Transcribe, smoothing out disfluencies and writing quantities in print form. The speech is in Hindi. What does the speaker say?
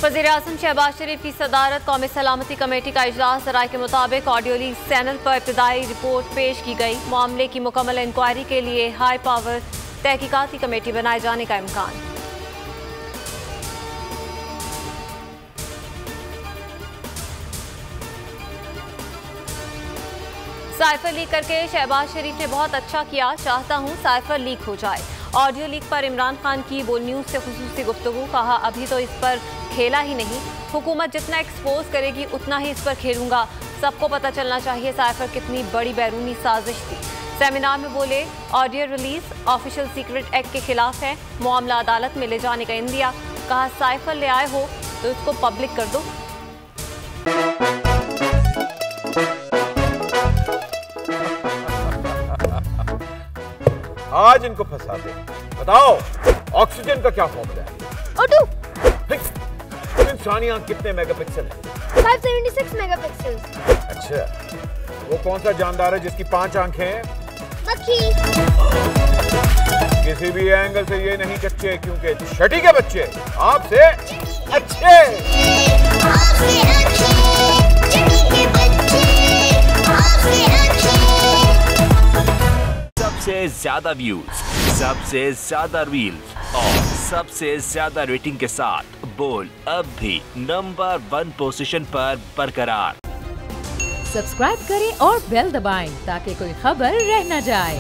वज़ीर-ए-आज़म शहबाज शरीफ की सदारत कौमी सलामती कमेटी का इजलास। राय के मुताबिक ऑडियो लीक चैनल पर इब्तदाई रिपोर्ट पेश की गई। मामले की मुकम्मल इंक्वायरी के लिए हाई पावर तहकीकाती कमेटी बनाए जाने का इम्कान। साइफर लीक करके शहबाज शरीफ ने बहुत अच्छा किया, चाहता हूँ साइफर लीक हो जाए। ऑडियो लीक पर इमरान खान की बोल न्यूज़ से खुसूसी गुफ्तगू। कहा अभी तो इस पर खेला ही नहीं, हुकूमत जितना एक्सपोज करेगी उतना ही इस पर खेलूंगा। सबको पता चलना चाहिए साइफर कितनी बड़ी बैरूनी साजिश थी। सेमिनार में बोले audio release official secret act के खिलाफ है, मामला अदालत में ले जाने का इंदिया। कहा साइफर ले आए हो तो इसको पब्लिक कर दो। आज इनको फंसा दे। बताओ ऑक्सीजन का क्या फॉर्मूला है? O2। इंसानी आंख कितने मेगापिक्सल है? 576 मेगापिक्सल। अच्छा, वो कौन सा जानदार है जिसकी 5 आंखें हैं? मक्खी। किसी भी एंगल से ये नहीं कच्चे, क्योंकि छठी के बच्चे आपसे अच्छे। सबसे ज्यादा व्यूज, सबसे ज्यादा रील्स और सबसे ज्यादा रेटिंग के साथ बोल अब भी नंबर 1 पोजीशन पर बरकरार। सब्सक्राइब करें और बेल दबाएं ताकि कोई खबर रह न जाए।